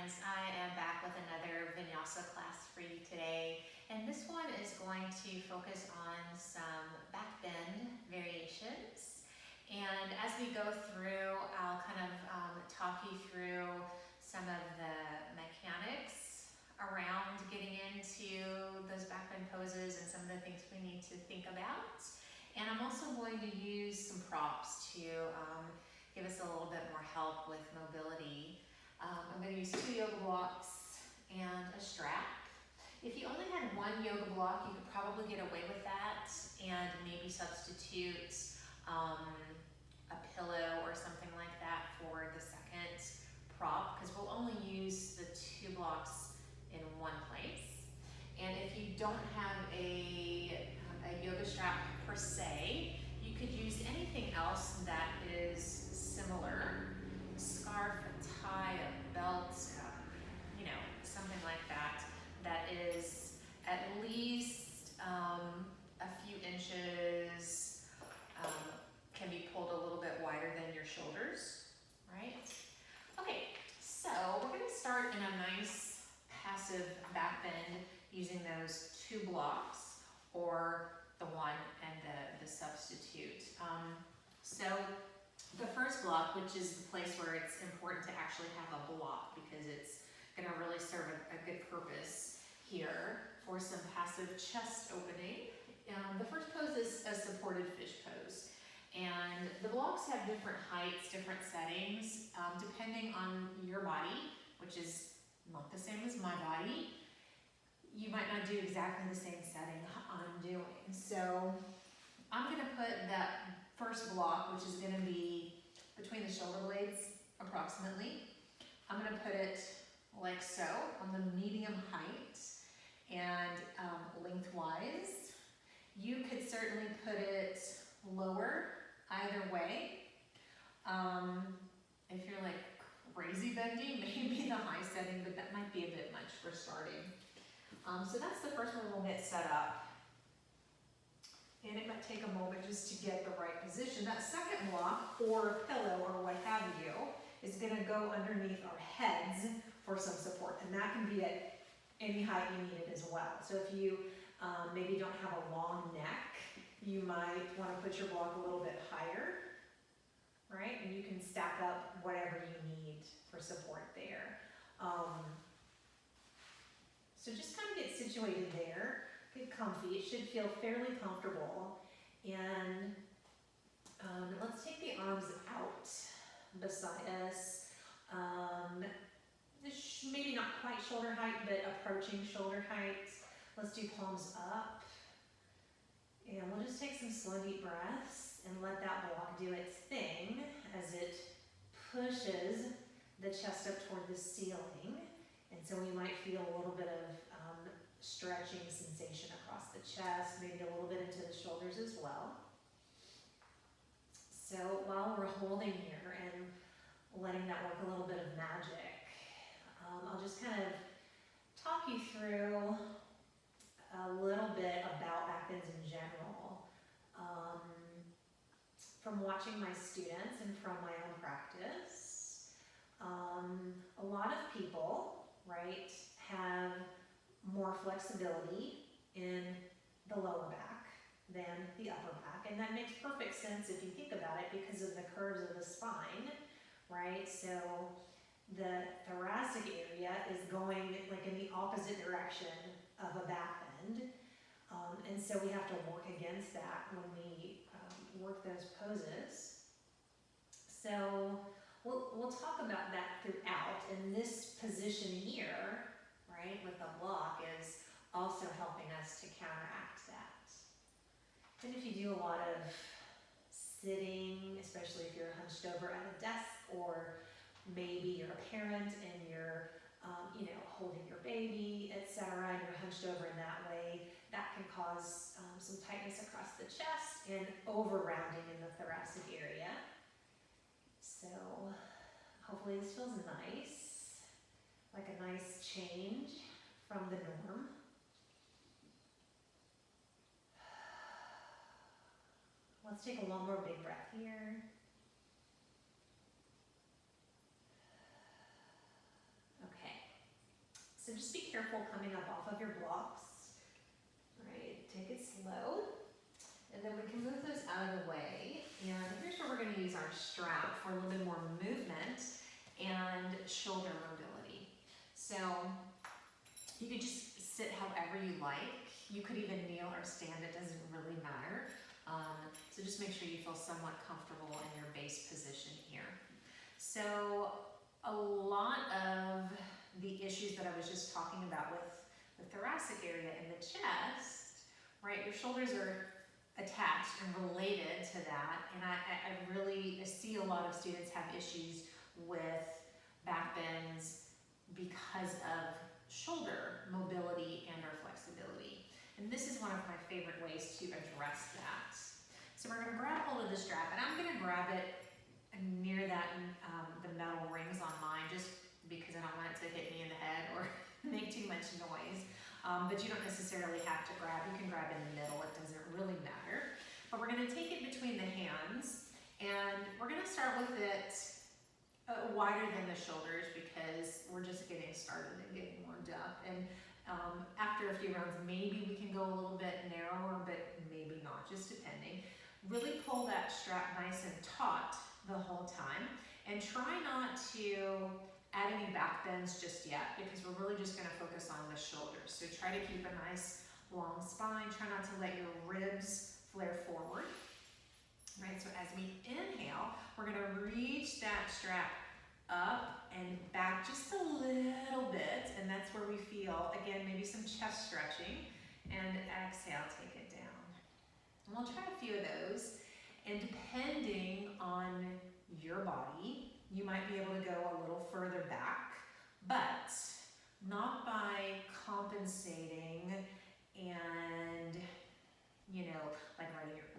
friends, I am back with another Vinyasa class for you today, and this one is going to focus on some backbend variations. And as we go through, I'll kind of talk you through some of the mechanics around getting into those backbend poses and some of the things we need to think about. And I'm also going to use some props to give us a little bit more help with mobility. I'm going to use 2 yoga blocks and a strap. If you only had 1 yoga block, you could probably get away with that and maybe substitute a pillow or something like that for the second prop, because we'll only use the 2 blocks in one place. And if you don't have a yoga strap per se, you could use anything else that is similar. A scarf, a tie, a belt, something like that, that is at least a few inches, can be pulled a little bit wider than your shoulders, right? Okay, so we're going to start in a nice passive back bend using those 2 blocks or the one and the substitute. So the first block, which is the place where it's important to actually have a block because it's going to really serve a good purpose here for some passive chest opening. The first pose is a supported fish pose. And the blocks have different heights, different settings, depending on your body, which is not the same as my body. You might not do exactly the same setting I'm doing. So I'm going to put that first block, which is going to be between the shoulder blades approximately. I'm going to put it like so on the medium height and lengthwise. You could certainly put it lower either way. If you're like crazy bendy, maybe the high setting, but that might be a bit much for starting. So that's the first one we'll get set up. And it might take a moment just to get the right position. That second block, or pillow, or what have you, is going to go underneath our heads for some support. And that can be at any height you need it as well. So if you maybe don't have a long neck, you might want to put your block a little bit higher, right? And you can stack up whatever you need for support there. So just kind of get situated there, get comfy. It should feel fairly comfortable. And let's take the arms out beside us. Maybe not quite shoulder height, but approaching shoulder height. Let's do palms up. And we'll just take some slow, deep breaths and let that block do its thing as it pushes the chest up toward the ceiling. And so we might feel a little bit of stretching sensation across the chest, maybe a little bit into the shoulders as well. So while we're holding here and letting that work a little bit of magic, I'll just kind of talk you through a little bit about backbends in general. From watching my students and from my own practice, a lot of people, right, have more flexibility in the lower back than the upper back. And that makes perfect sense if you think about it because of the curves of the spine, right? So the thoracic area is going like in the opposite direction of a back bend. And so we have to work against that when we work those poses. So we'll talk about that throughout. And this position here, right, with the block is also helping us to counteract that. And if you do a lot of sitting, especially if you're hunched over at a desk, or maybe you're a parent and you're holding your baby, etc., and you're hunched over in that way, that can cause some tightness across the chest and over-rounding in the thoracic area. So hopefully this feels nice, like a nice change from the norm. Let's take one more big breath here. Okay. just be careful coming up off of your blocks. All right, take it slow. And then we can move those out of the way. And here's where we're going to use our strap for a little bit more movement and shoulder mobility. So you can just sit however you like. You could even kneel or stand, it doesn't really matter. So just make sure you feel somewhat comfortable in your base position here. So a lot of the issues that I was just talking about with the thoracic area and the chest, right? Your shoulders are attached and related to that, and I really see a lot of students have issues with back bends because of shoulder mobility and or flexibility. And this is one of my favorite ways to address that. So we're going to grab hold of the strap, and I'm going to grab it near that the metal rings on mine, just because I don't want it to hit me in the head or make too much noise. But you don't necessarily have to grab. You can grab in the middle. It doesn't really matter. But we're going to take it between the hands, and we're going to start with it wider than the shoulders because we're just getting started and getting warmed up. And after a few rounds, maybe we can go a little bit narrower, but maybe not, just depending. Really pull that strap nice and taut the whole time, and try not to add any back bends just yet because we're really just going to focus on the shoulders. So try to keep a nice long spine. Try not to let your ribs flare forward. Right, so as we inhale, we're going to reach that strap up and back just a little bit, and that's where we feel, again, maybe some chest stretching, and exhale, take it down. And we'll try a few of those, and depending on your body, you might be able to go a little further back, but not by compensating and, you know, like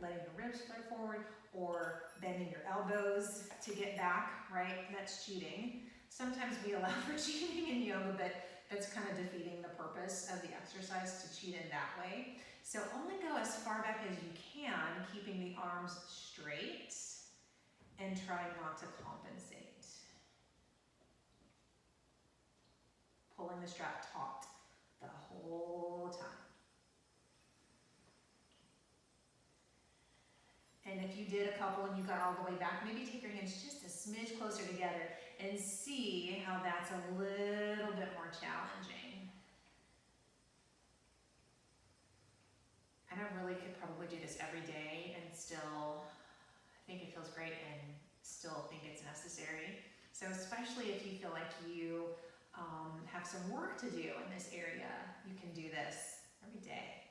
letting your ribs flare forward or bending your elbows to get back, right? That's cheating. Sometimes we allow for cheating in yoga, but that's kind of defeating the purpose of the exercise to cheat in that way. So only go as far back as you can, keeping the arms straight and try not to compensate. Pulling the strap taut the whole time. And if you did a couple and you got all the way back, maybe take your hands just a smidge closer together and see how that's a little bit more challenging. And I really could probably do this every day and still think it feels great and still think it's necessary. So especially if you feel like you have some work to do in this area, you can do this every day.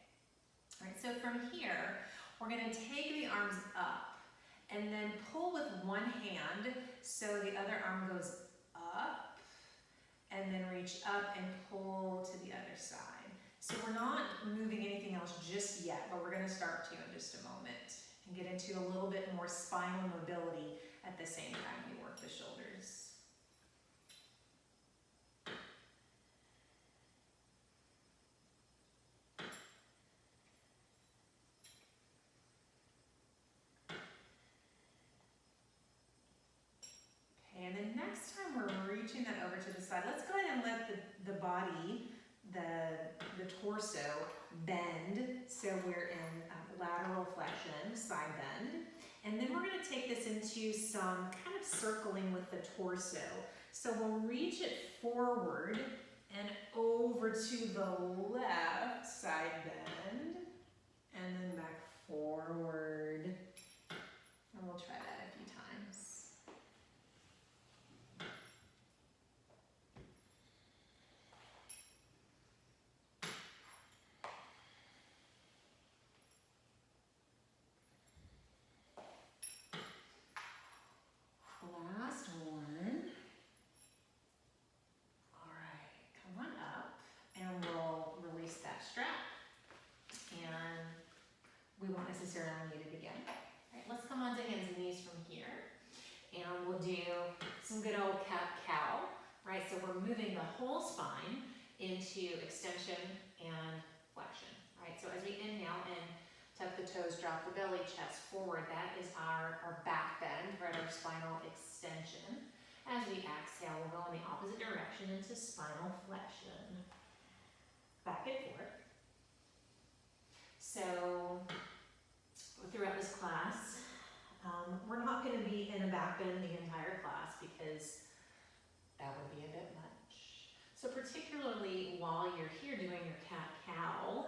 All right, so from here, we're going to take the arms up and then pull with one hand so the other arm goes up, and then reach up and pull to the other side. So we're not moving anything else just yet, but we're going to start to in just a moment and get into a little bit more spinal mobility at the same time we work the shoulders. And then next time we're reaching that over to the side, let's go ahead and let the body, the torso bend so we're in lateral flexion, side bend. And then we're going to take this into some kind of circling with the torso. So we'll reach it forward and over to the left, side bend, and then back forward. And we'll try that a few times. Last one. All right, come on up and we'll release that strap. And we won't necessarily need it again. All right, let's come onto hands and knees from here. And we'll do some good old cat-cow, right? So we're moving the whole spine into extension and flexion, right? So as we inhale and tuck the toes, drop the belly, chest forward. That is our back bend, right, our spinal extension. As we exhale, we'll go in the opposite direction into spinal flexion. back and forth. So throughout this class, we're not going to be in a back bend the entire class because that would be a bit much. So particularly while you're here doing your cat-cow,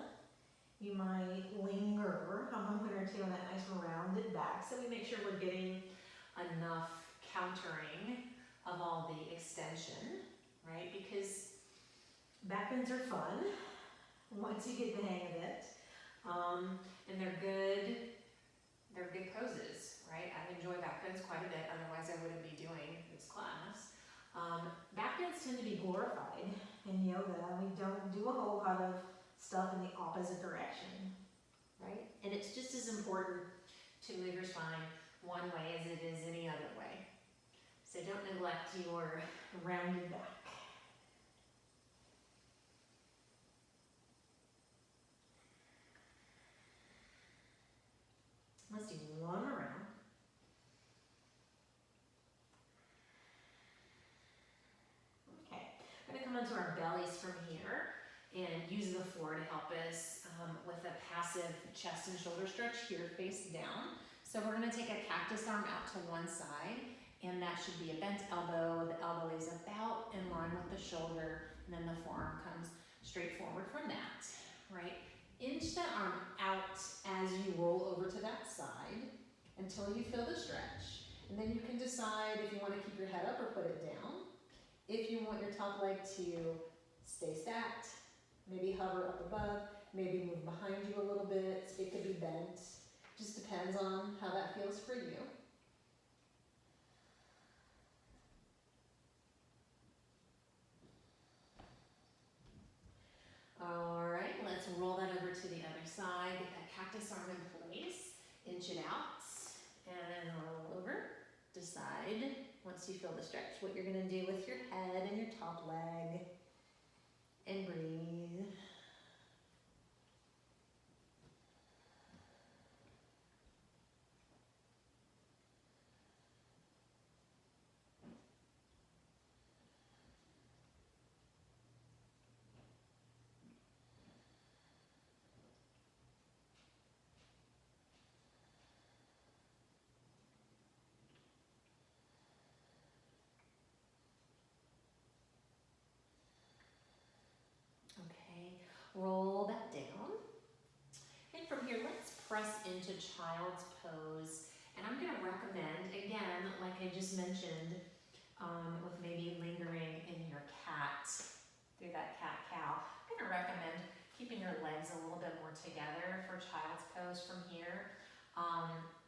you might linger a moment or two on that nice rounded back, so we make sure we're getting enough countering of all the extension, right? Because back bends are fun once you get the hang of it, and they're good poses, right? I enjoy back bends quite a bit, otherwise I wouldn't be doing this class. Back bends tend to be glorified in yoga. We don't do a whole lot of stuff in the opposite direction, right? And it's just as important to move your spine one way as it is any other way. So don't neglect your rounded back. Let's do one more round. Okay, we're gonna come onto our bellies from here and use the floor to help us with a passive chest and shoulder stretch here, face down. So we're gonna take a cactus arm out to one side, and that should be a bent elbow. The elbow is about in line with the shoulder, and then the forearm comes straight forward from that, right? Inch that arm out as you roll over to that side until you feel the stretch. And then you can decide if you want to keep your head up or put it down. If you want your top leg to stay stacked, maybe hover up above, maybe move behind you a little bit. It could be bent. Just depends on how that feels for you. All right, let's roll that over to the other side. Get that cactus arm in place. Inch it out and roll over. Decide, once you feel the stretch, what you're gonna do with your head and your top leg. And breathe. Okay, roll that down. And from here, let's press into child's pose. And I'm gonna recommend, again, like I just mentioned, with maybe lingering in your cat, through that cat-cow, I'm gonna recommend keeping your legs a little bit more together for child's pose from here,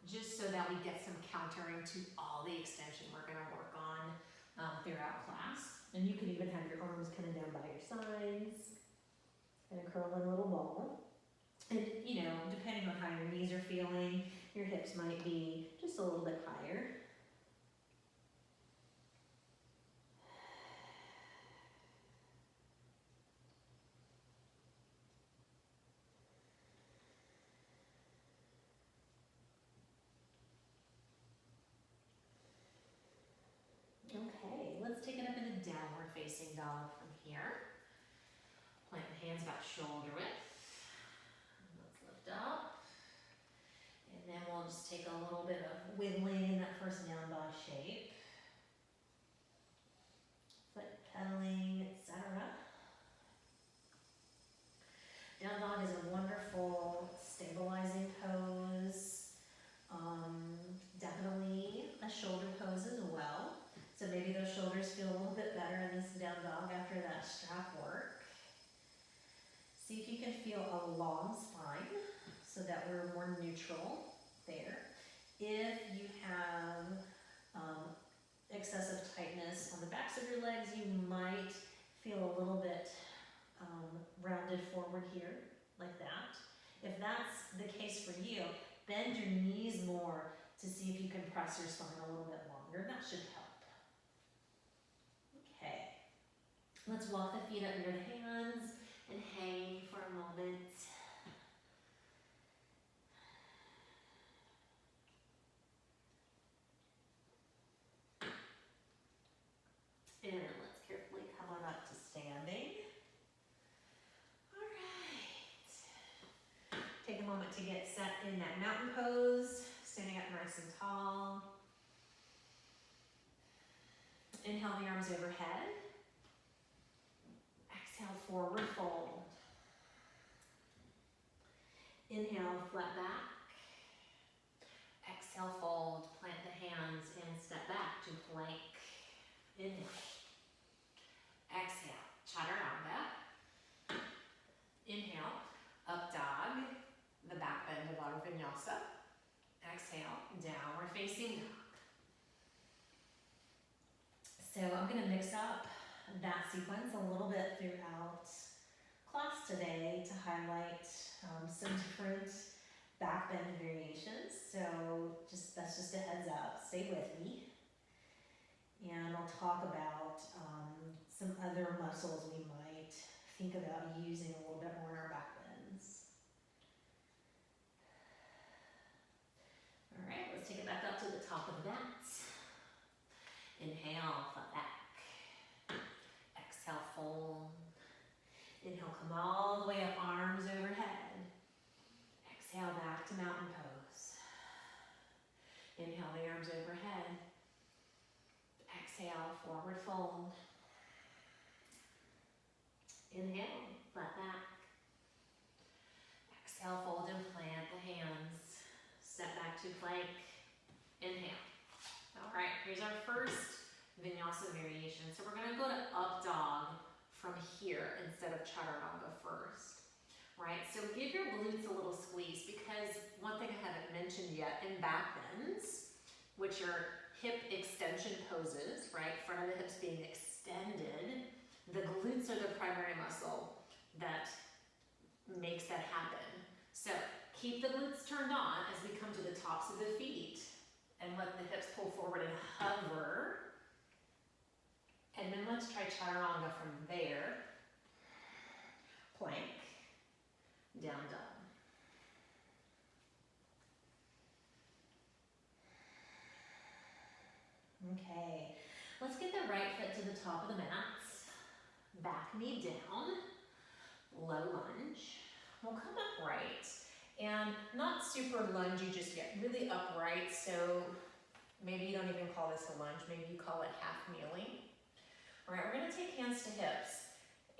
just so that we get some countering to all the extension we're gonna work on throughout class. And you can even have your arms kind of down by your sides and a curl in a little ball. And you know, depending on how your knees are feeling, your hips might be just a little bit higher. Okay, let's take it up into downward facing dog from here. Plant the hands about shoulder width. Let's lift up. And then we'll just take a little bit of wiggling in that first down dog shape. Foot pedaling, etc. Down dog is a wonderful stabilizing pose. Definitely a shoulder pose as well. So maybe those shoulders feel a little bit better in this down dog after that strap work. See if you can feel a long spine so that we're more neutral there. If you have excessive tightness on the backs of your legs, you might feel a little bit rounded forward here, like that. If that's the case for you, bend your knees more to see if you can press your spine a little bit longer. That should help. Okay, let's walk the feet up near the hands and hang for a moment. And let's carefully come on up to standing. nice and tall. Inhale the arms overhead. Exhale, forward fold. Inhale, flat back. Exhale, fold, plant the hands and step back to plank. Inhale. Exhale, chaturanga. Inhale, up dog, the back bend of our vinyasa. Exhale, downward facing dog. So I'm going to mix up that sequence a little bit throughout class today to highlight some different back bend variations. So that's just a heads up, stay with me. And I'll talk about some other muscles we might think about using a little bit more in our back bends. All right, let's take it back up to the top of the mat. Inhale, flat back. Exhale, fold. Inhale, come all the way up, arms overhead. Exhale, back to mountain pose. Inhale, the arms overhead. Exhale, forward fold. Inhale, flat back. Exhale, fold and plant the hands. Step back to plank. Inhale. All right, here's our first vinyasa variation. So we're gonna go to up dog from here instead of chaturanga first, right? So give your glutes a little squeeze, because one thing I haven't mentioned yet in back bends, which are hip extension poses, right? Front of the hips being extended. The glutes are the primary muscle that makes that happen. So keep the glutes turned on as we come to the tops of the feet and let the hips pull forward and hover. And then let's try chaturanga from there. Plank, down dog. Okay, let's get the right foot to the top of the mat. Back knee down, low lunge. We'll come upright, and not super lungy just yet, really upright. So maybe you don't even call this a lunge, maybe you call it half kneeling. All right, we're gonna take hands to hips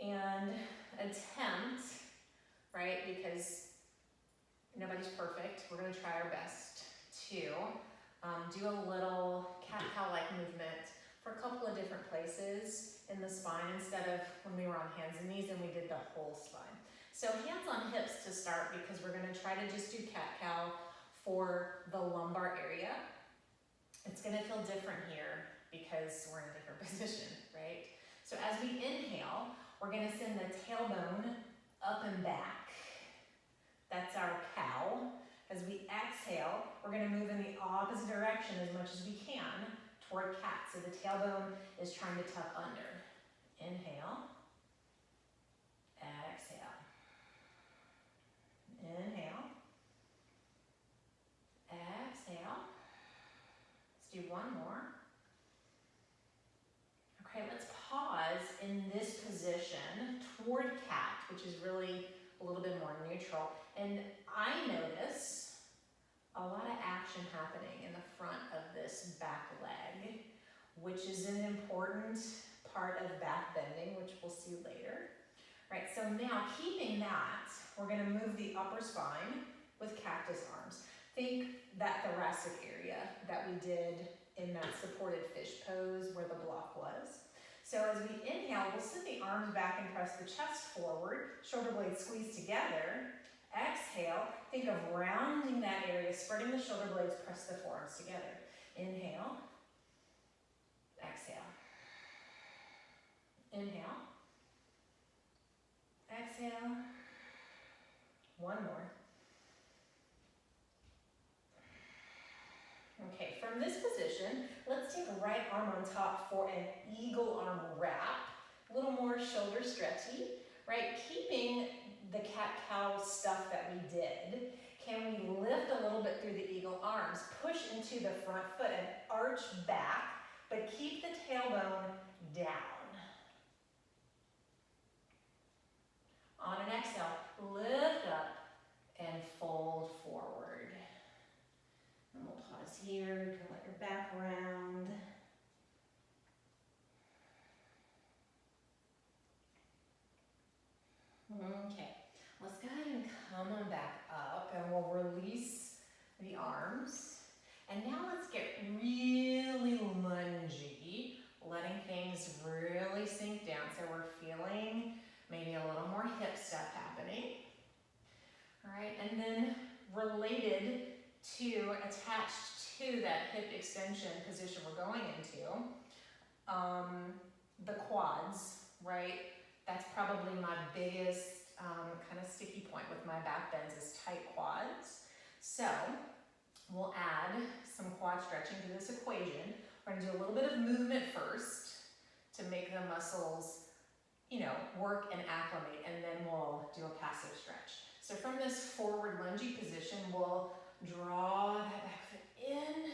and attempt, right, because nobody's perfect, we're gonna try our best to do a little cat-cow-like movement for a couple of different places in the spine instead of when we were on hands and knees and we did the whole spine. So hands on hips to start, because we're gonna try to just do cat-cow for the lumbar area. It's gonna feel different here because we're in a different position, right? So as we inhale, we're gonna send the tailbone up and back. That's our cow. As we exhale, we're gonna move in the opposite direction as much as we can toward cat. So the tailbone is trying to tuck under. Inhale. Exhale. Inhale. Exhale. Let's do one more. Okay, let's pause in this position toward cat, which is really a little bit more neutral. And I notice a lot of action happening in the front of this back leg, which is an important part of back bending, which we'll see later. Right, so now keeping that, we're gonna move the upper spine with cactus arms. Think that thoracic area that we did in that supported fish pose where the block was. So as we inhale, we'll send the arms back and press the chest forward, shoulder blades squeeze together. Exhale, think of rounding that area, spreading the shoulder blades, press the forearms together. Inhale. Exhale. Inhale. Exhale. One more. Okay, from this position, let's take right arm on top for an eagle arm wrap. A little more shoulder stretchy, right? Keeping the cat-cow stuff that we did. Can we lift a little bit through the eagle arms, push into the front foot and arch back, but keep the tailbone down. On an exhale, lift up and fold forward. And we'll pause here. You can let your back round. Okay, let's go ahead and come on back up and we'll release the arms. And now let's get really lungy, letting things really sink down. So we're feeling maybe a little more hip stuff happening. All right, and then related to, attached to that hip extension position we're going into, the quads, right? That's probably my biggest kind of sticky point with my back bends is tight quads. So we'll add some quad stretching to this equation. We're gonna do a little bit of movement first to make the muscles, you know, work and acclimate, and then we'll do a passive stretch. So from this forward lungy position, we'll draw that back foot in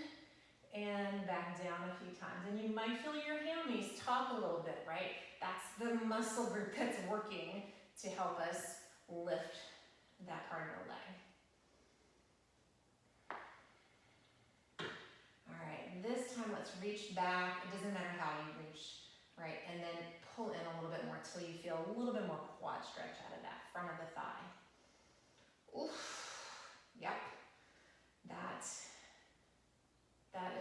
and back down a few times. And you might feel your hammies talk a little bit, right? That's the muscle group that's working to help us lift that part of the leg. All right, this time let's reach back. It doesn't matter how you reach, right? And then pull in a little bit more until you feel a little bit more quad stretch out of that front of the thigh. Oof, yep, that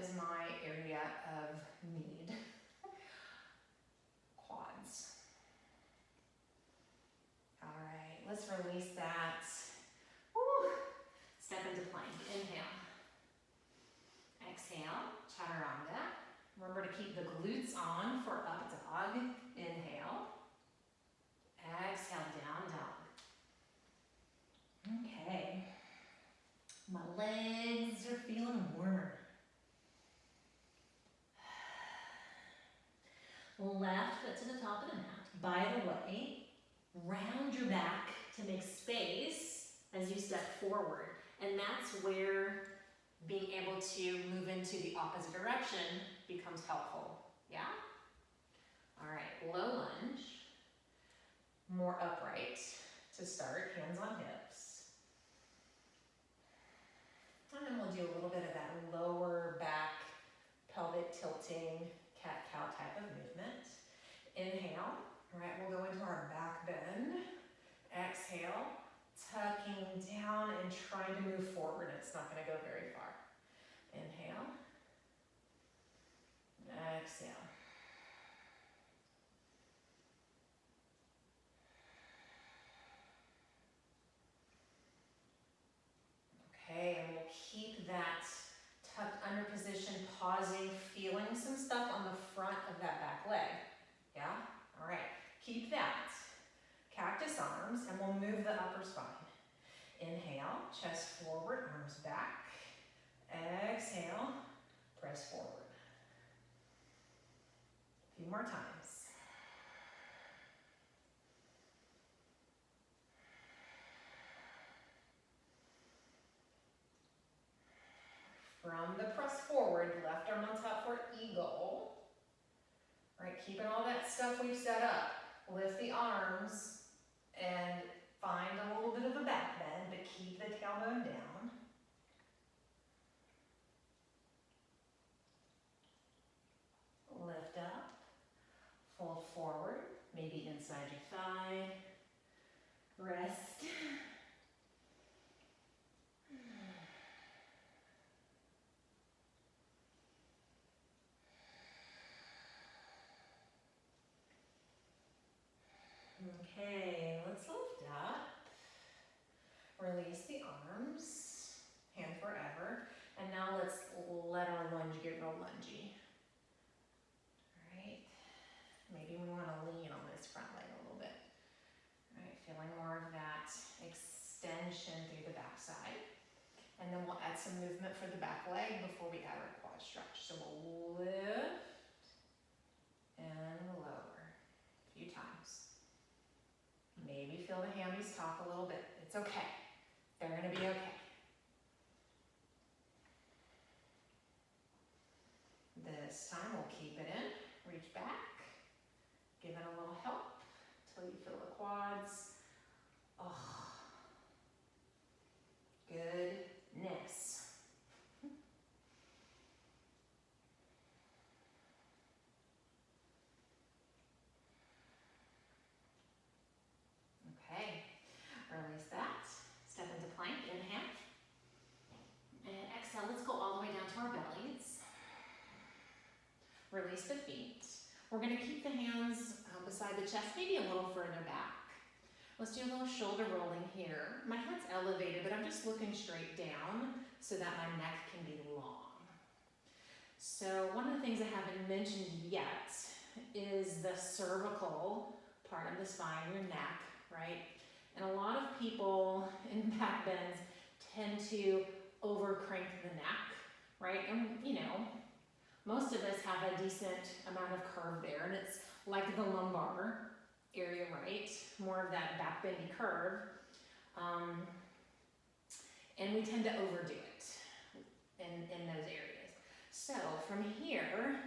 is my area of need. Quads. All right, let's release that. Woo. Step into plank, inhale. Exhale, chaturanga. Remember to keep the glutes on for up dog. Inhale. Exhale, down dog. Okay. My legs are feeling warmer. Left foot to the top of the mat. By the way, round your back to make space as you step forward. And that's where being able to move into the opposite direction becomes helpful. Yeah? All right, low lunge. More upright to start, hands on hips. And then we'll do a little bit of that lower back, pelvic tilting, cat-cow type of movement. Inhale, all right, we'll go into our back bend. Exhale, tucking down and trying to move forward. It's not gonna go very far. Inhale, exhale. Okay, and we'll keep that tucked under position, pausing, feeling some stuff on the front of that back leg. Yeah? All right, keep that. Cactus arms, and we'll move the upper spine. Inhale, chest forward, arms back. Exhale, press forward. A few more times. From the press forward, left arm on top for eagle. All right, keeping all that stuff we've set up. Lift the arms and find a little bit of a back bend, but keep the tailbone down. Lift up, fold forward, maybe inside your thigh. Rest. Okay, let's lift up. Release the arms, hand forever. And now let's let our lunge get real lungy. All right, maybe we want to lean on this front leg a little bit. All right, feeling more of that extension through the back side. And then we'll add some movement for the back leg before we add our quad stretch. So we'll lift and lower a few times. Maybe feel the hammies talk a little bit. It's okay. They're gonna be okay. This time we'll keep it in, reach back, give it a little help until you feel the quads. Oh, goodness. release the feet. We're gonna keep the hands beside the chest, maybe a little further back. Let's do a little shoulder rolling here. My head's elevated, but I'm just looking straight down so that my neck can be long. So one of the things I haven't mentioned yet is the cervical part of the spine, your neck, right? And a lot of people in back bends tend to over crank the neck, right? And you know, most of us have a decent amount of curve there, and it's like the lumbar area, right? More of that back bendy curve. And we tend to overdo it in those areas. So from here,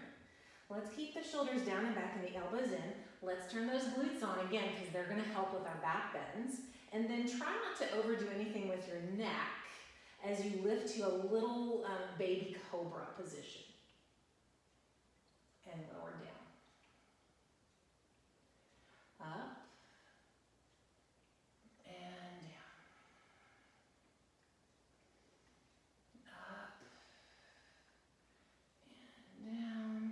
let's keep the shoulders down and back and the elbows in. Let's turn those glutes on again because they're gonna help with our back bends. And then try not to overdo anything with your neck as you lift to a little baby cobra position. And lower down. Up. And down. Up. And down.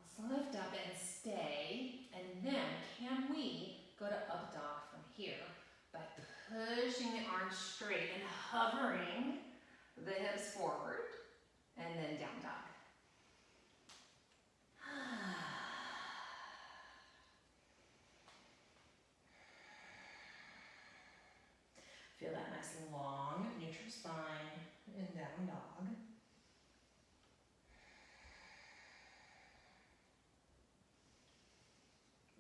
Let's lift up and stay. And then can we go to up dog from here by pushing the arms straight and hovering the hips forward and then down dog. Feel that nice long neutral spine and down dog.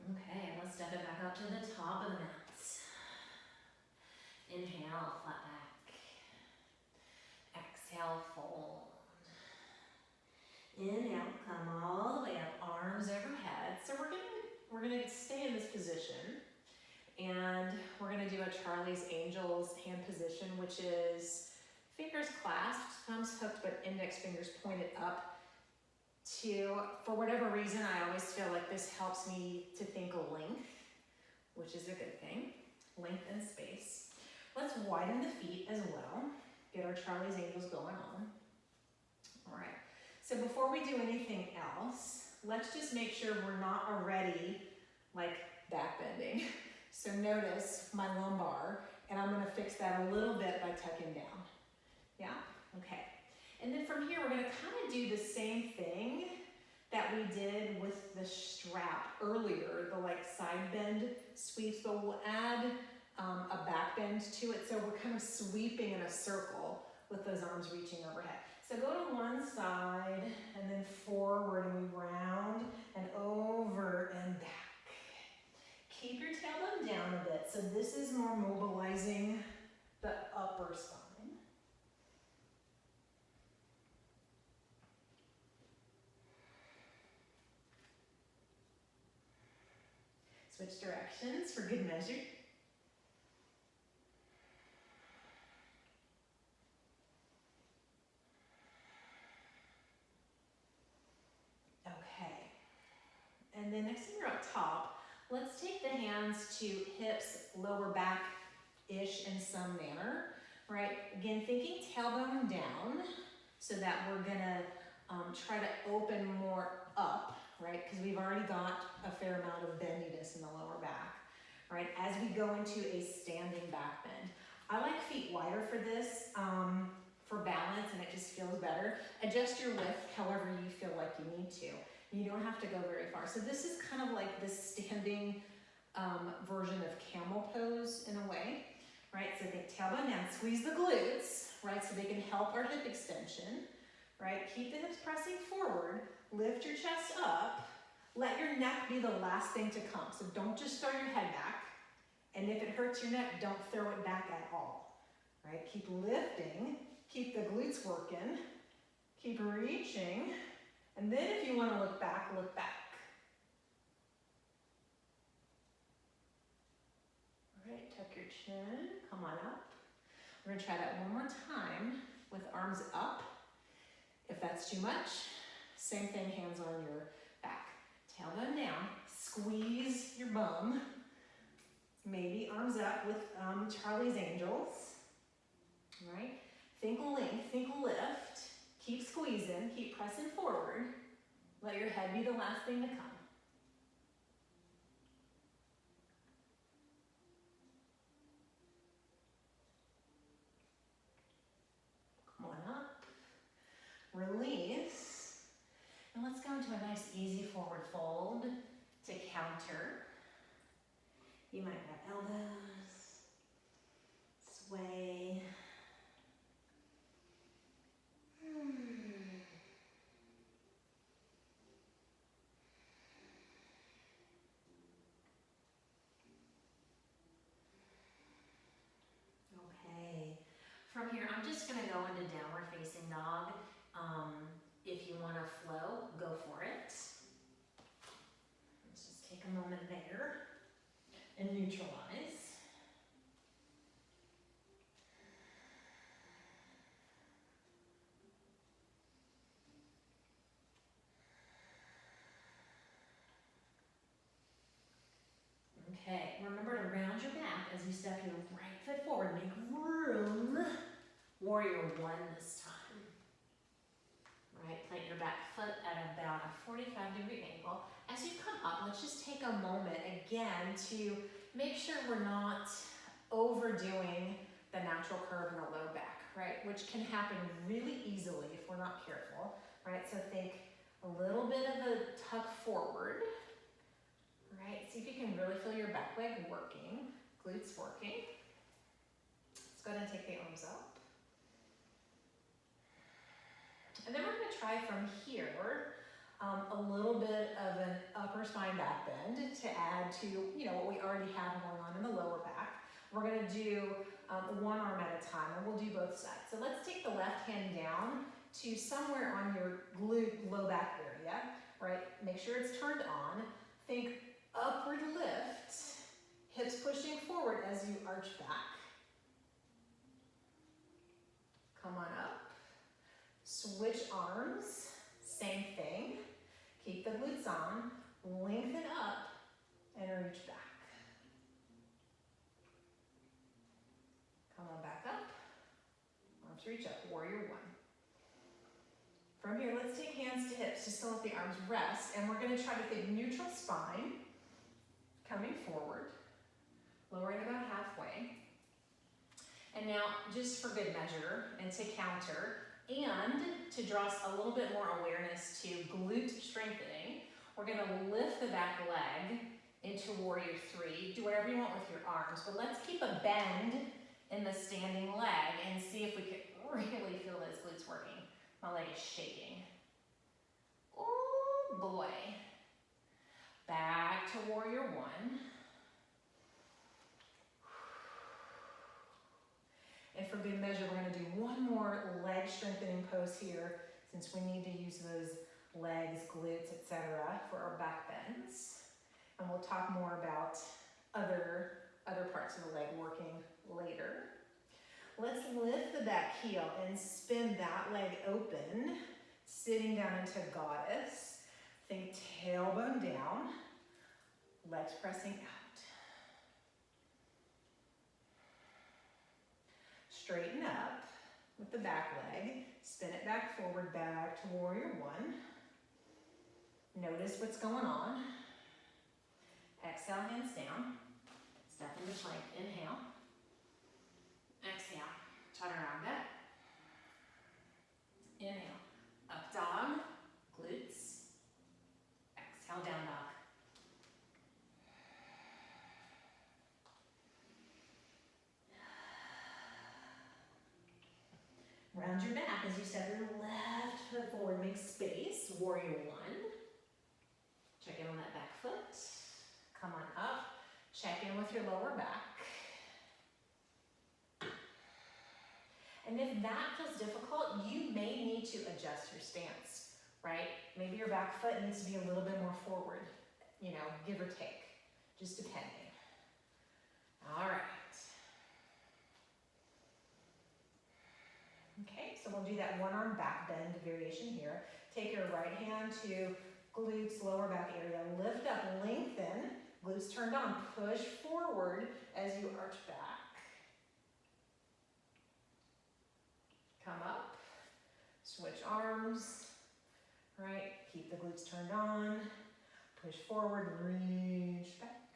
Okay, let's step it back up to the top of the mats. Inhale, flat back. Exhale, fold. Inhale, come all the way up, arms overhead. So we're gonna stay in this position, and we're gonna do a Charlie's Angels hand position, which is fingers clasped, thumbs hooked, but index fingers pointed up. For whatever reason, I always feel like this helps me to think length, which is a good thing, length and space. Let's widen the feet as well. Get our Charlie's Angels going on. All right, so before we do anything else, let's just make sure we're not already like back bending. So notice my lumbar, and I'm gonna fix that a little bit by tucking down. Yeah, okay. And then from here, we're gonna kind of do the same thing that we did with the strap earlier, the like side bend sweeps, but we'll add a back bend to it. So we're kind of sweeping in a circle with those arms reaching overhead. So go to one side and then forward, and we round and over and back. Keep your tailbone down a bit. So this is more mobilizing the upper spine. Switch directions for good measure. Okay. And then next time you're up top, let's take the hands to hips, lower back-ish in some manner, right? Again, thinking tailbone down so that we're gonna try to open more up, right? Because we've already got a fair amount of bendiness in the lower back, right? As we go into a standing back bend. I like feet wider for this, for balance, and it just feels better. Adjust your width however you feel like you need to. You don't have to go very far. So this is kind of like the standing version of camel pose in a way, right? So think tailbone down, squeeze the glutes, right? So they can help our hip extension, right? Keep the hips pressing forward, lift your chest up, let your neck be the last thing to come. So don't just throw your head back, and if it hurts your neck, don't throw it back at all, right? Keep lifting, keep the glutes working, keep reaching, and then if you want to look back, look back. All right, tuck your chin, come on up. We're gonna try that one more time with arms up. If that's too much, same thing, hands on your back. Tailbone down, squeeze your bum. Maybe arms up with Charlie's Angels. All right, think length, think lift. Keep squeezing, keep pressing forward. Let your head be the last thing to come. Come on up. Release. And let's go into a nice easy forward fold to counter. You might have elbows, sway. Okay. From here, I'm just gonna go into downward facing dog. If you wanna flow, go for it. Let's just take a moment there and neutralize. Okay, remember to round your back as you step your right foot forward. Make room. Warrior one this time. Right, plant your back foot at about a 45-degree angle. As you come up, let's just take a moment again to make sure we're not overdoing the natural curve in the low back, right? Which can happen really easily if we're not careful, right? So think a little bit of a tuck forward, right? See if you can really feel your back leg working, glutes working. Let's go ahead and take the arms up. And then we're going to try from here a little bit of an upper spine back bend to add to, what we already have going on in the lower back. We're going to do one arm at a time, and we'll do both sides. So let's take the left hand down to somewhere on your glute low back area, right? Make sure it's turned on. Think upward lift, hips pushing forward as you arch back. Come on up. Switch arms, same thing. Keep the glutes on, lengthen up, and reach back. Come on back up. Arms reach up, warrior one. From here, let's take hands to hips just to let the arms rest, and we're gonna try to think neutral spine, coming forward, lowering about halfway. And now, just for good measure, and to counter, and to draw us a little bit more awareness to glute strengthening, we're gonna lift the back leg into warrior three. Do whatever you want with your arms, but let's keep a bend in the standing leg and see if we can really feel those glutes working. My leg is shaking. Oh boy. Back to warrior one. And for good measure, we're going to do one more leg strengthening pose here, since we need to use those legs, glutes, etc. for our back bends. And we'll talk more about other parts of the leg working later. Let's lift the back heel and spin that leg open, sitting down into goddess. Think tailbone down, legs pressing out. Straighten up with the back leg, spin it back forward, back to warrior one. Notice what's going on. Exhale, hands down. Step into plank, inhale. Exhale, chaturanga. Inhale, up dog, glutes. Exhale, down dog. Round your back as you step your left foot forward, make space, warrior one. Check in on that back foot. Come on up, check in with your lower back. And if that feels difficult, you may need to adjust your stance, right? Maybe your back foot needs to be a little bit more forward, give or take, just depending. All right. Okay, so we'll do that one arm back bend variation here. Take your right hand to glutes, lower back area. Lift up, lengthen, glutes turned on. Push forward as you arch back. Come up, Switch arms, right? Keep the glutes turned on. Push forward, reach back.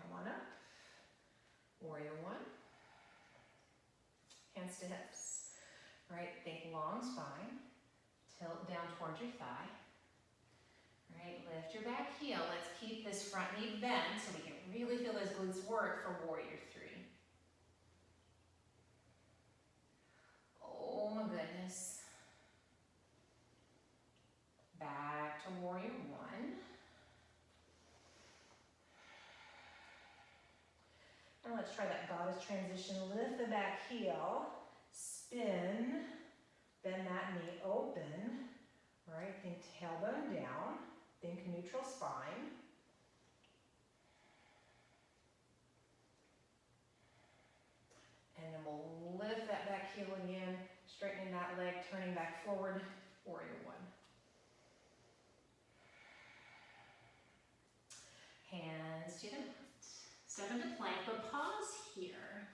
Come on up. Warrior one. Hands to hips, right? Think long spine. Tilt down towards your thigh. Right, lift your back heel. Let's keep this front knee bent so we can really feel those glutes work for warrior three. Oh my goodness. Back to warrior one. And let's try that goddess transition. Lift the back heel, spin, bend that knee open. Right, think tailbone down, think neutral spine. And then we'll lift that back heel again, straightening that leg, turning back forward, warrior one. Hands to the mat. Step into plank, but pause here.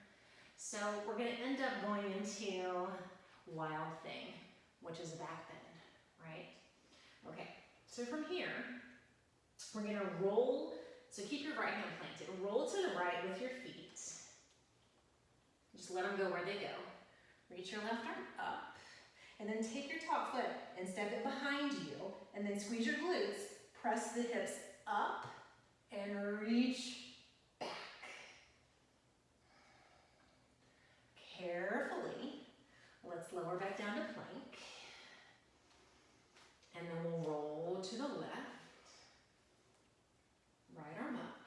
So we're gonna end up going into wild thing, which is a back bend, right? Okay, so from here, we're gonna roll, so keep your right hand planted. Roll to the right with your feet. Just let them go where they go. Reach your left arm up, and then take your top foot and step it behind you, and then squeeze your glutes, press the hips up, and reach back. Carefully, let's lower back down to plank. And then we'll roll to the left. Right arm up.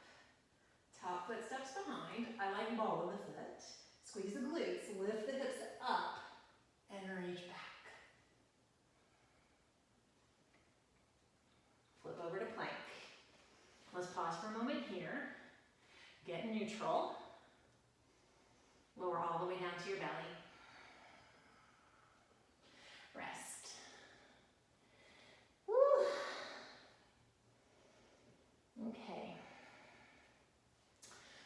Top foot steps behind. I like ball of the foot. Squeeze the glutes, lift the hips up, and reach back. Flip over to plank. Let's pause for a moment here. Get neutral. Lower all the way down to your belly. Rest. Woo. Okay.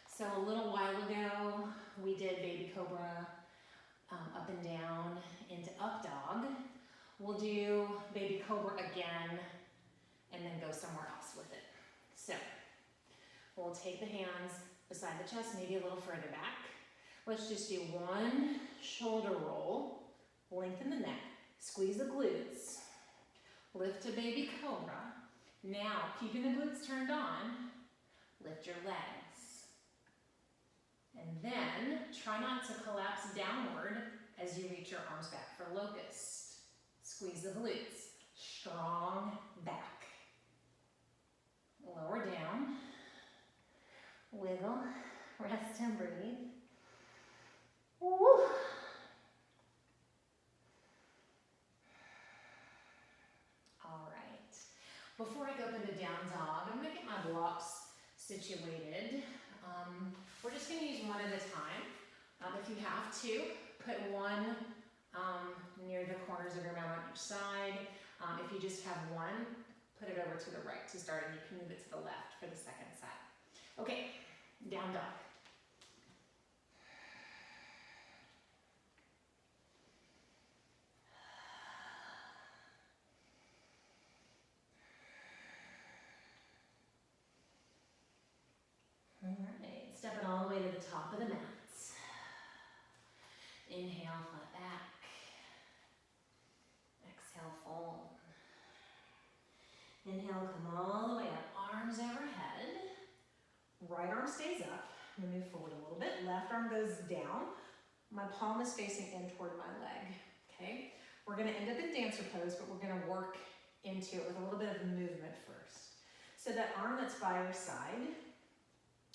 So a little while ago, we did baby cobra up and down into up dog. We'll do baby cobra again and then go somewhere else with it. So we'll take the hands beside the chest, maybe a little further back. Let's just do one shoulder roll, lengthen the neck, squeeze the glutes, lift to baby cobra. Now, keeping the glutes turned on, lift your legs. And then try not to collapse downward as you reach your arms back for locust. Squeeze the glutes, strong back. Lower down, wiggle, rest and breathe. Woo. All right. Before I go into down dog, I'm gonna get my blocks situated. We're just gonna use one at a time. If you have to, put one near the corners of your mat on each side. If you just have one, put it over to the right to start, and you can move it to the left for the second side. Okay, down dog. All right, step it all the way to the top of the mats. Inhale, flat back. Exhale, fold. Inhale, come all the way up, arms overhead. Right arm stays up. I'm gonna move forward a little bit. Left arm goes down. My palm is facing in toward my leg, okay? We're gonna end up in dancer pose, but we're gonna work into it with a little bit of movement first. So that arm that's by your side,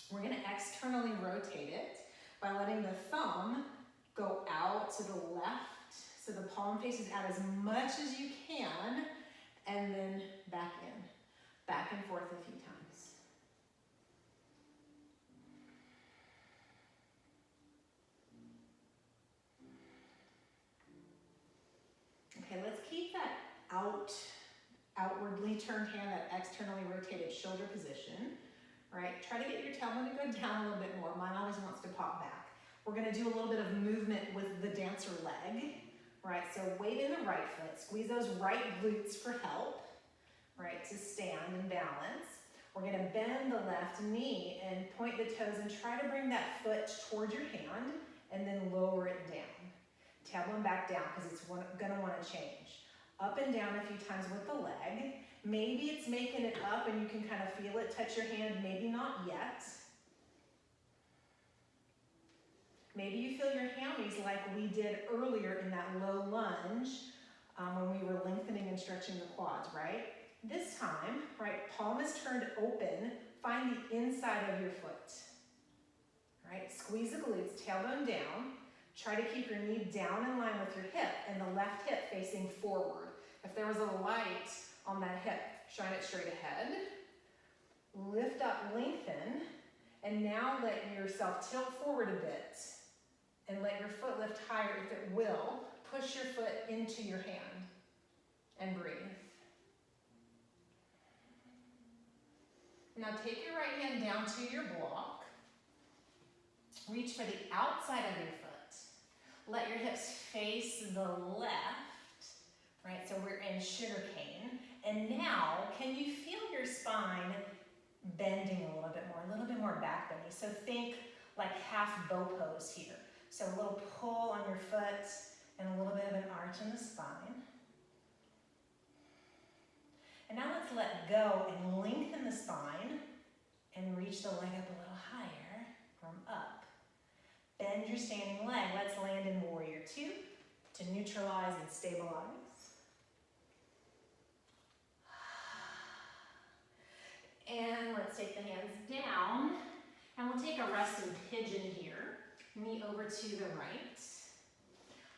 we're gonna externally rotate it by letting the thumb go out to the left, so the palm faces out as much as you can, and then back in. Back and forth a few times. Okay, let's keep that outwardly turned hand, that externally rotated shoulder position. Right, try to get your tailbone to go down a little bit more. Mine always wants to pop back. We're gonna do a little bit of movement with the dancer leg, right? So weight in the right foot, squeeze those right glutes for help, right, to stand and balance. We're gonna bend the left knee and point the toes and try to bring that foot towards your hand and then lower it down. Tailbone back down because it's gonna wanna change. Up and down a few times with the leg. Maybe it's making it up and you can kind of feel it touch your hand, maybe not yet. Maybe you feel your hammies like we did earlier in that low lunge when we were lengthening and stretching the quads, right? This time, right, palm is turned open, find the inside of your foot, right? Squeeze the glutes, tailbone down. Try to keep your knee down in line with your hip and the left hip facing forward. If there was a light on that hip, shine it straight ahead. Lift up, lengthen, and now let yourself tilt forward a bit and let your foot lift higher if it will. Push your foot into your hand and breathe. Now take your right hand down to your block. Reach for the outside of your foot. Let your hips face the left, right? So we're in sugar cane. And now, can you feel your spine bending a little bit more back bendy? So think like half bow pose here. So a little pull on your foot and a little bit of an arch in the spine. And now let's let go and lengthen the spine and reach the leg up a little higher from up. Bend your standing leg. Let's land in warrior two to neutralize and stabilize. And let's take the hands down and we'll take a resting pigeon here. Knee over to the right.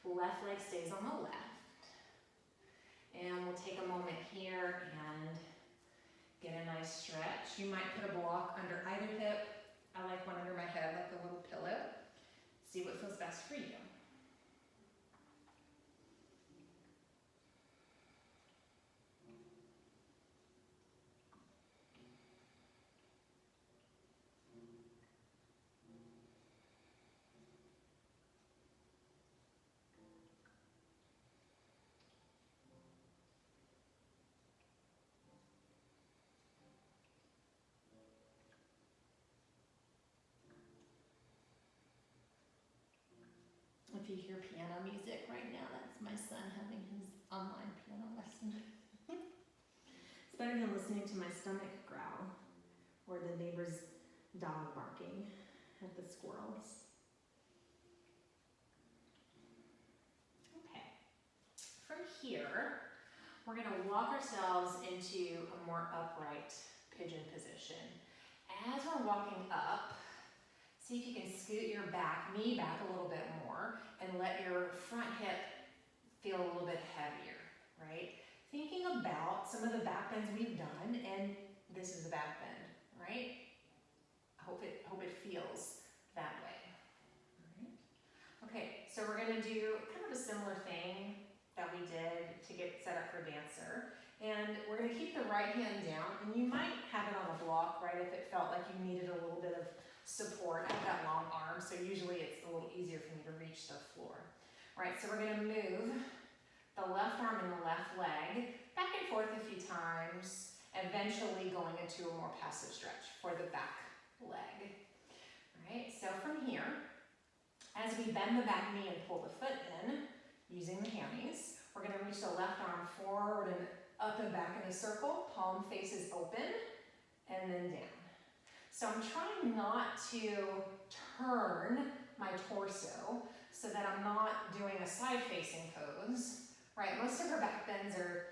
Left leg stays on the left. And we'll take a moment here and get a nice stretch. You might put a block under either hip. I like one under my head, like a little pillow. See what feels best for you. If you hear piano music right now, that's my son having his online piano lesson. It's better than listening to my stomach growl or the neighbor's dog barking at the squirrels. Okay, from here, we're gonna walk ourselves into a more upright pigeon position. As we're walking up, see if you can scoot your knee back a little bit more and let your front hip feel a little bit heavier, right? Thinking about some of the back bends we've done, and this is the back bend, right? I hope it feels that way. All right. Okay, so we're gonna do kind of a similar thing that we did to get set up for dancer. And we're gonna keep the right hand down, and you might have it on a block, right, if it felt like you needed a little bit of support. I have that long arm, so usually it's a little easier for me to reach the floor. All right, so we're gonna move the left arm and the left leg back and forth a few times, eventually going into a more passive stretch for the back leg. All right, so from here, as we bend the back knee and pull the foot in, using the hammies, we're gonna reach the left arm forward and up and back in a circle, palm faces open, and then down. So I'm trying not to turn my torso so that I'm not doing a side-facing pose, right? Most of our back bends are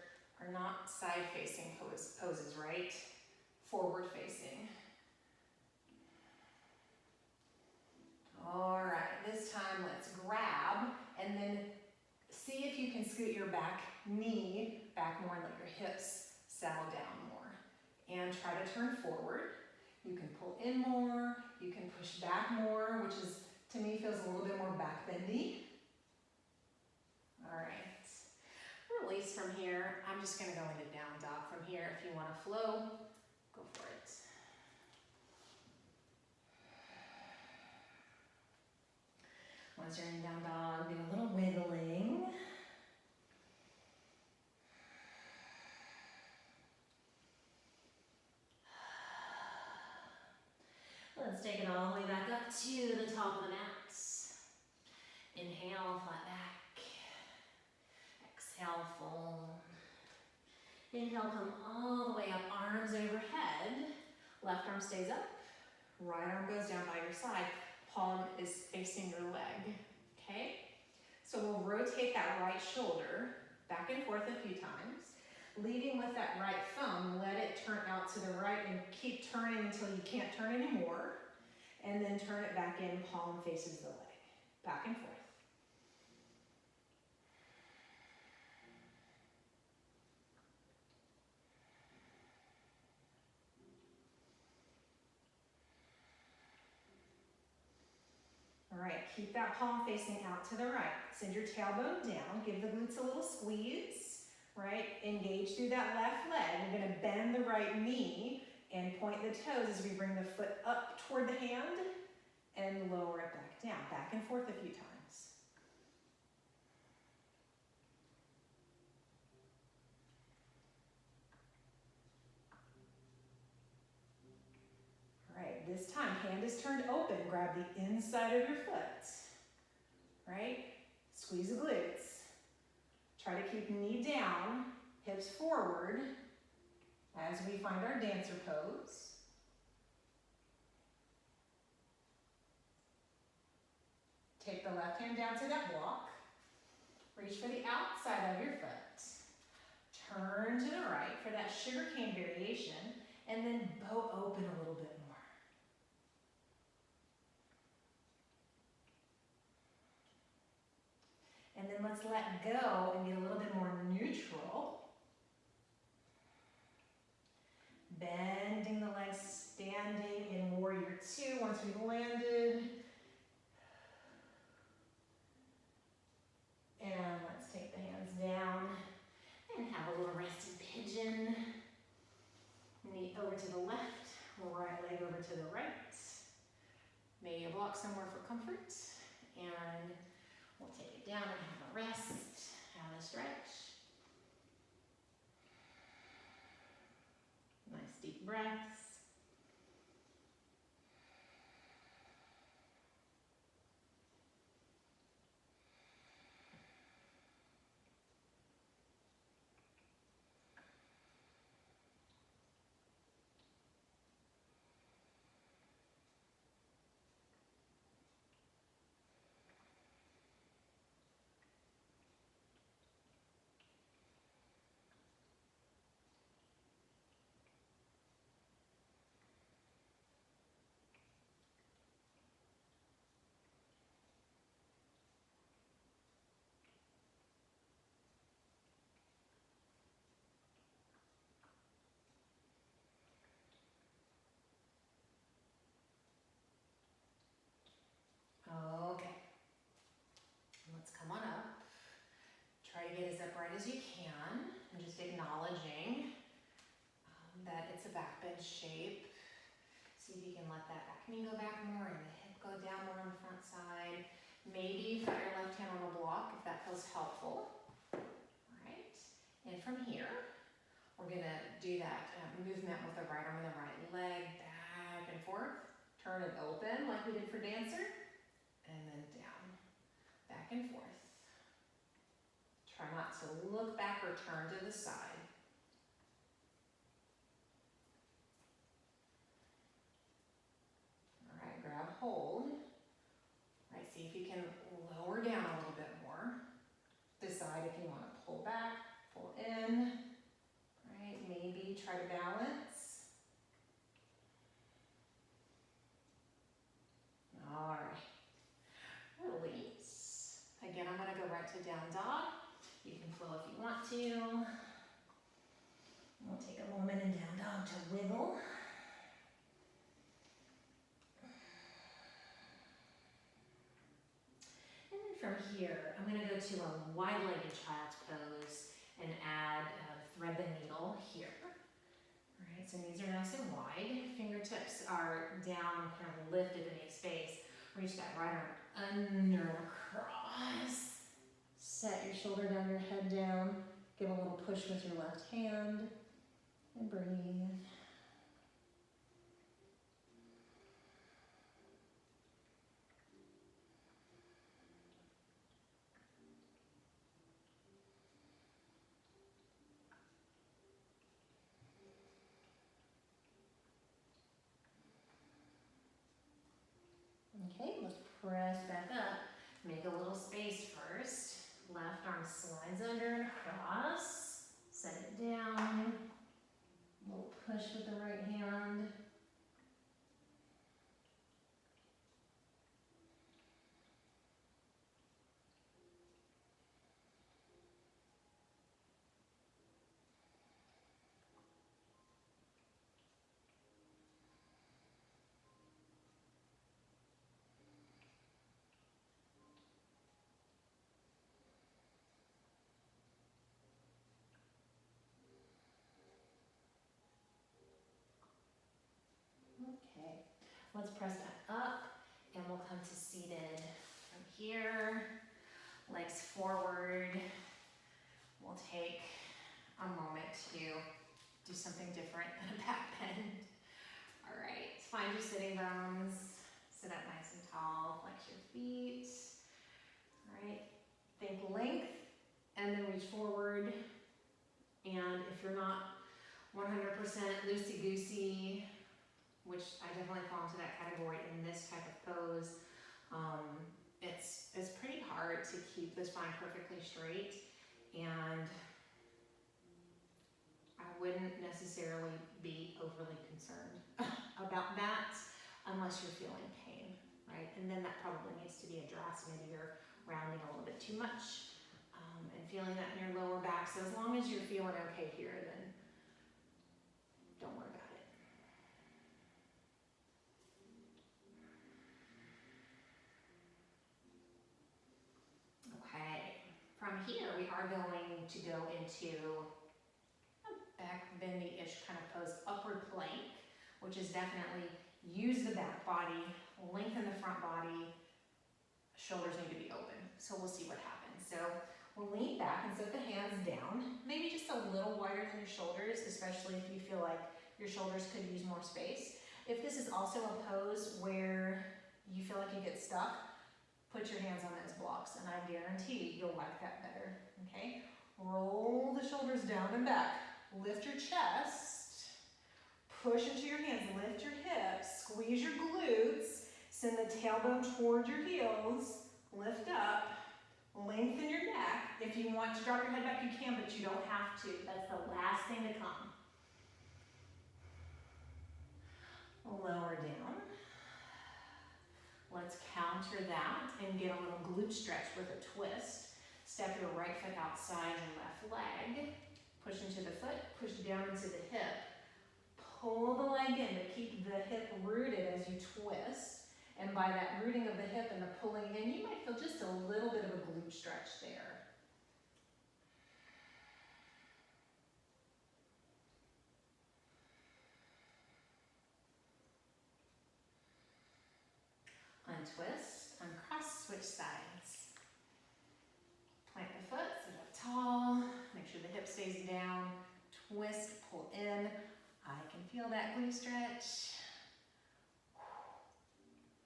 not side-facing poses, right? Forward-facing. All right, this time let's grab and then see if you can scoot your back knee back more and let your hips settle down more. And try to turn forward. You can pull in more, you can push back more, which is, to me, feels a little bit more back bendy. All right, release from here. I'm just gonna go into down dog from here. If you wanna flow, go for it. Once you're in down dog, do a little wiggling. Let's take it all the way back up to the top of the mat. Inhale, flat back. Exhale, fold. Inhale, come all the way up, arms overhead. Left arm stays up, right arm goes down by your side. Palm is facing your leg, okay? So we'll rotate that right shoulder back and forth a few times. Leading with that right thumb, let it turn out to the right and keep turning until you can't turn anymore. And then turn it back in, palm faces the leg, back and forth. All right, keep that palm facing out to the right. Send your tailbone down, give the glutes a little squeeze, right? Engage through that left leg. We're gonna bend the right knee and point the toes as we bring the foot up toward the hand and lower it back and forth a few times. All right, this time, hand is turned open. Grab the inside of your foot, right? Squeeze the glutes. Try to keep knee down, hips forward as we find our dancer pose. Take the left hand down to that block. Reach for the outside of your foot. Turn to the right for that sugarcane variation, and then bow open a little bit more. And then let's let go and get a little bit more neutral. Bending the legs, standing in warrior two once we've landed. And let's take the hands down and have a little resting pigeon. Knee over to the left, right leg over to the right. Maybe a block somewhere for comfort. And we'll take it down and have a rest, have a stretch. Nice deep breaths. Okay, let's come on up. Try to get as upright as you can. And just acknowledging that it's a back bend shape. See if you can let that back knee go back more and the hip go down more on the front side. Maybe put your left hand on a block if that feels helpful. All right, and from here, we're gonna do that movement with the right arm and the right leg, back and forth. Turn it open like we did for dancer. And then down, back and forth. Try not to look back or turn to the side. All right, grab hold. All right, see if you can lower down a little bit more. Decide if you want to pull back, pull in. All right, maybe try to balance. All right. Release. Again, I'm going to go right to down dog. You can flow if you want to. We'll take a moment in down dog to wiggle. And then from here, I'm going to go to a wide-legged child's pose and add thread the needle here. All right, so knees are nice and wide. Fingertips are down, kind of lifted in the space. Reach that right arm under and across. Set your shoulder down, your head down. Give a little push with your left hand and breathe. Okay, let's press back up. Make a little space first. Left arm slides under and across. Set it down. A little push with the right hand. Okay, let's press back up and we'll come to seated from here. Legs forward. We'll take a moment to do something different than a back bend. All right, find your sitting bones. Sit up nice and tall, flex your feet. All right, think length and then reach forward. And if you're not 100% loosey-goosey, which I definitely fall into that category in this type of pose, it's pretty hard to keep the spine perfectly straight, and I wouldn't necessarily be overly concerned about that unless you're feeling pain, right? And then that probably needs to be addressed. Maybe you're rounding a little bit too much and feeling that in your lower back. So as long as you're feeling okay here, then don't worry about it. Okay, from here we are going to go into a back bendy-ish kind of pose, upward plank, which is definitely use the back body, lengthen the front body, shoulders need to be open. So we'll see what happens. So we'll lean back and set the hands down, maybe just a little wider than your shoulders, especially if you feel like your shoulders could use more space. If this is also a pose where you feel like you get stuck, put your hands on those blocks and I guarantee you'll like that better, okay? Roll the shoulders down and back. Lift your chest, push into your hands, lift your hips, squeeze your glutes, send the tailbone toward your heels, lift up, lengthen your neck. If you want to drop your head back, you can, but you don't have to. That's the last thing to come. Lower down. Let's counter that and get a little glute stretch with a twist. Step your right foot outside your left leg. Push into the foot, push down into the hip. Pull the leg in, but keep the hip rooted as you twist. And by that rooting of the hip and the pulling in, you might feel just a little bit of a glute stretch there. Untwist, uncross, switch sides. Plant the foot, sit up tall, make sure the hip stays down, twist, pull in. I can feel that glute stretch.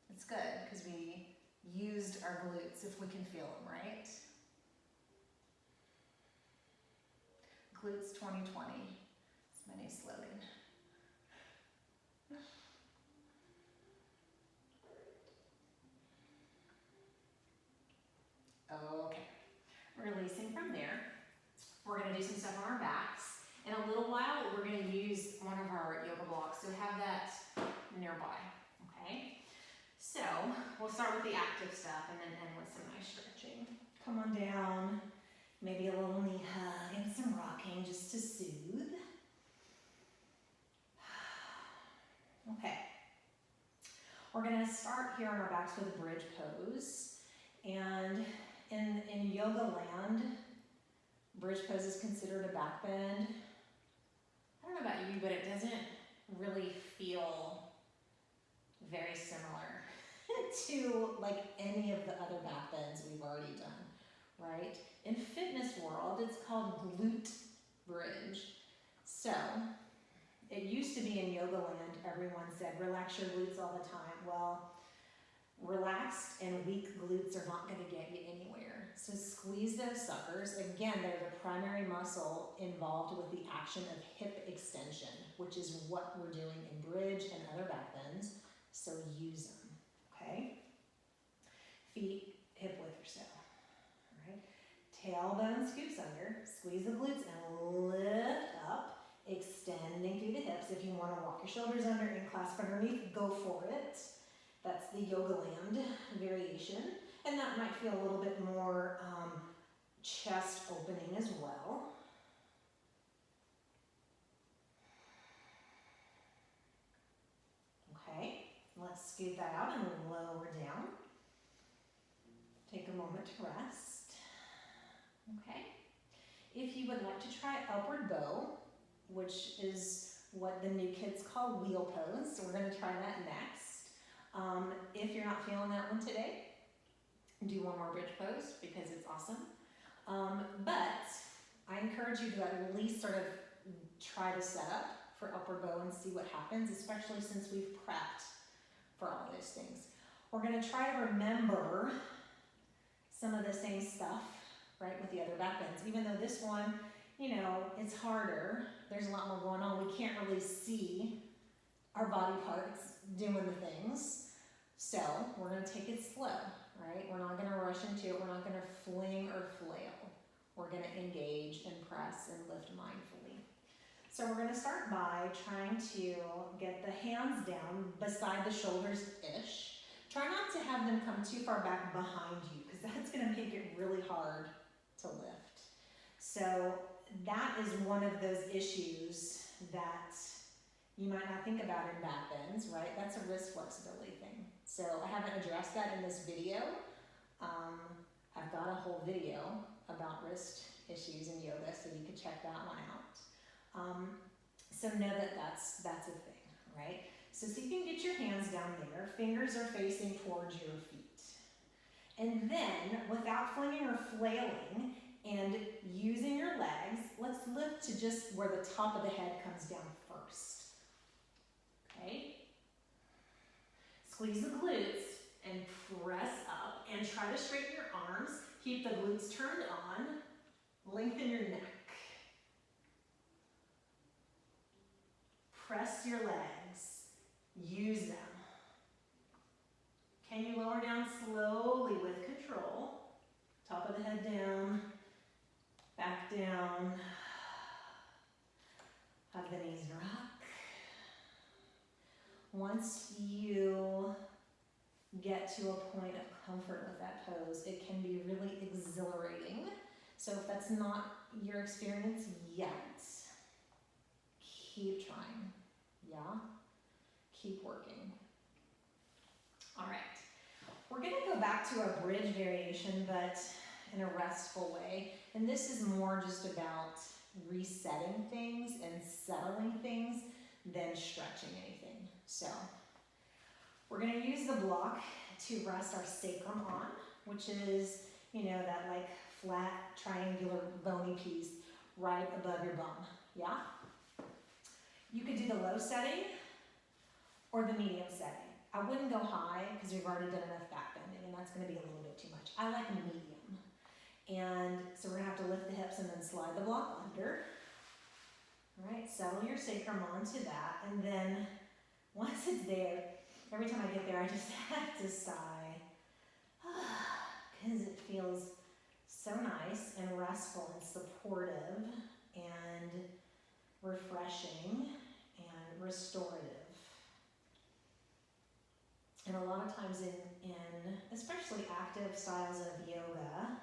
It's good because we used our glutes if we can feel them, right? Glutes 2020, it's my new slogan. Okay, releasing from there. We're gonna do some stuff on our backs. In a little while, we're gonna use one of our yoga blocks, so have that nearby, okay? So, we'll start with the active stuff and then end with some nice stretching. Come on down, maybe a little knee hug and some rocking just to soothe. Okay, we're gonna start here on our backs with a bridge pose. And in yoga land, bridge pose is considered a back bend. I don't know about you, but it doesn't really feel very similar to like any of the right? In fitness world, it's called glute bridge. So, it used to be in yoga land, everyone said, relax your glutes all the time. Well, relaxed and weak glutes are not gonna get you anywhere. So squeeze those suckers. Again, they're the primary muscle involved with the action of hip extension, which is what we're doing in bridge and other back bends. So use them, okay? Feet hip width or so, all right? Tailbone scoops under, squeeze the glutes and lift up, extending through the hips. If you wanna walk your shoulders under and clasp underneath, go for it. That's the yoga land variation. And that might feel a little bit more chest opening as well. Okay, let's scoot that out and lower down. Take a moment to rest. Okay, if you would like to try upward bow, which is what the new kids call wheel pose, so we're gonna try that next. If you're not feeling that one today, do one more bridge pose because it's awesome. But I encourage you to at least sort of try to set up for upward bow and see what happens, especially since we've prepped for all of those things. We're gonna try to remember some of the same stuff, right, with the other back bends. Even though this one, you know, it's harder, there's a lot more going on. We can't really see our body parts doing the things. So we're gonna take it slow, right? We're not gonna rush into it. We're not gonna fling or flail. We're gonna engage and press and lift mindfully. So we're gonna start by trying to get the hands down beside the shoulders-ish. Try not to have them come too far back behind you because that's gonna make it really hard to lift. So that is one of those issues that you might not think about in back bends, right? That's a wrist flexibility thing. So I haven't addressed that in this video. I've got a whole video about wrist issues in yoga, so you can check that one out. So know that that's a thing, right? So see if you can get your hands down there. Fingers are facing towards your feet. And then, without flinging or flailing, and using your legs, let's lift to just where the top of the head comes down first. Okay? Squeeze the glutes and press up and try to straighten your arms. Keep the glutes turned on. Lengthen your neck. Press your legs. Use them. Can you lower down slowly with control? Top of the head down. Back down. Have the knees rock. Once you get to a point of comfort with that pose, it can be really exhilarating. So if that's not your experience yet, keep trying, yeah? Keep working. All right, we're gonna go back to our bridge variation, but in a restful way. And this is more just about resetting things and settling things than stretching anything. So we're gonna use the block to rest our sacrum on, which is, you know, that like flat triangular bony piece right above your bum, yeah? You could do the low setting or the medium setting. I wouldn't go high because we've already done enough back bending and that's gonna be a little bit too much. I like medium. And so we're gonna have to lift the hips and then slide the block under. All right, settle your sacrum onto that, and then once it's there, every time I get there, I just have to sigh, because it feels so nice and restful and supportive and refreshing and restorative. And a lot of times in especially active styles of yoga,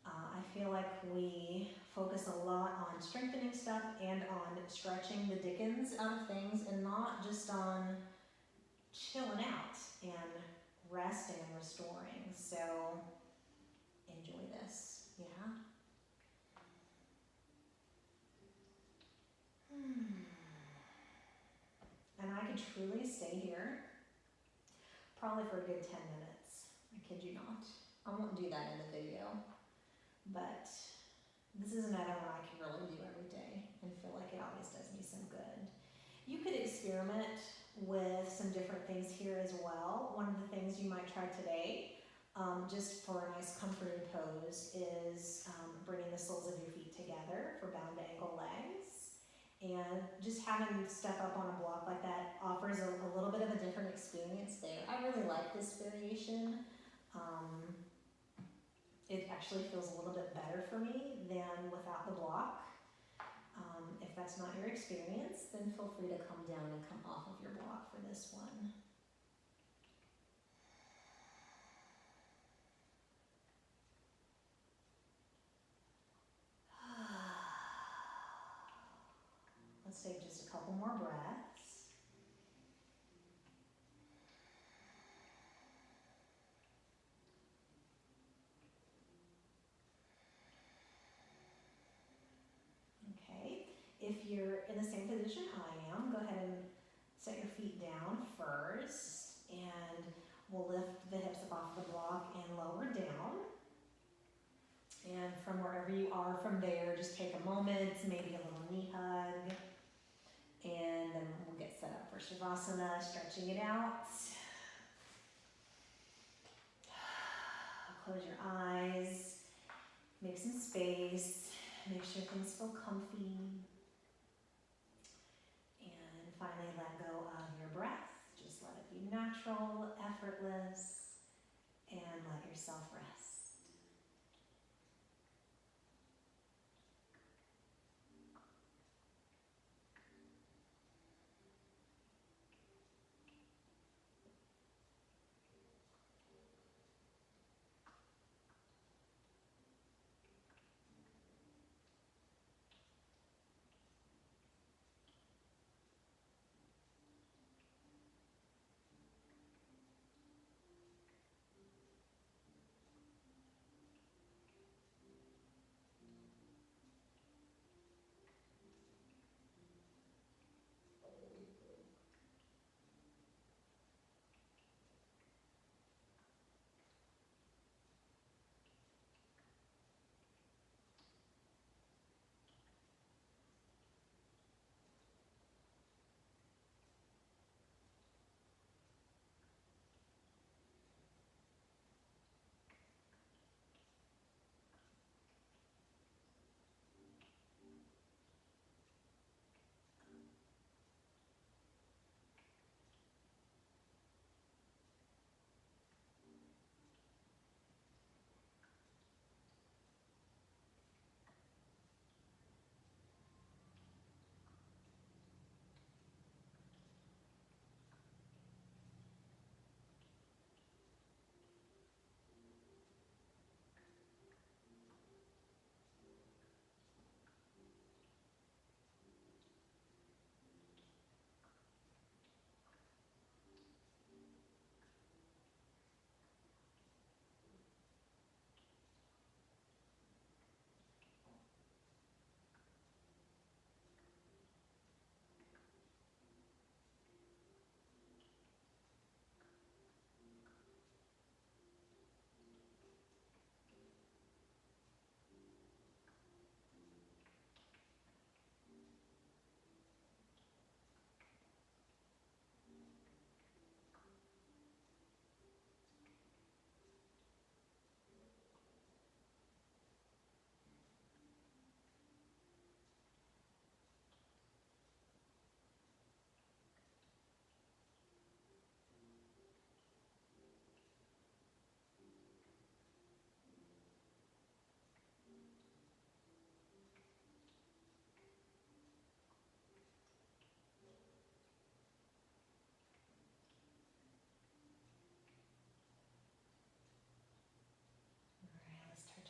I feel like we focus a lot on strengthening stuff and on stretching the dickens out of things and not just on chilling out and resting and restoring. So enjoy this, yeah? And I could truly stay here probably for a good 10 minutes. I kid you not. I won't do that in the video. but this is another one I can really do every day and feel like it always does me some good. You could experiment with some different things here as well. One of the things you might try today, just for a nice comforting pose, is bringing the soles of your feet together for bound ankle legs. And just having stuff up on a block like that offers a little bit of a different experience there. I really like this variation. It actually feels a little bit better for me than without the block. If that's not your experience, then feel free to come down and come off of your block for this one. Let's take just a couple more breaths. Okay, if you're in the same position I am, go ahead and set your feet down first, and we'll lift the hips up off the block and lower down. And from wherever you are from there, just take a moment, maybe a little knee hug, and then we'll get set up for Shavasana, stretching it out. Close your eyes, make some space, make sure things feel comfy. And finally let go of your breath. Just let it be natural, effortless, and let yourself rest.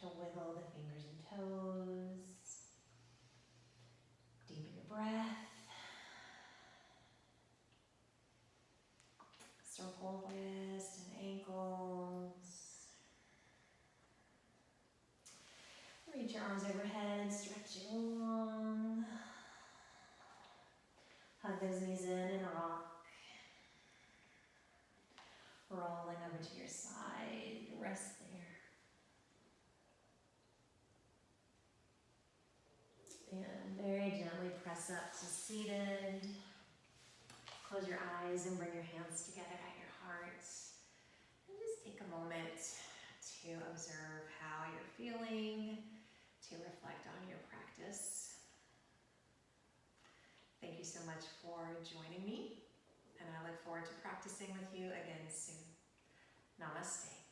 To wiggle the fingers and toes. Deepen your breath. Circle wrists and ankles. Reach your arms overhead, stretching long. Hug those knees in and rock. Rolling over to your side. Rest there. up to seated. Close your eyes and bring your hands together at your heart. And just take a moment to observe how you're feeling, to reflect on your practice. Thank you so much for joining me, and I look forward to practicing with you again soon. Namaste.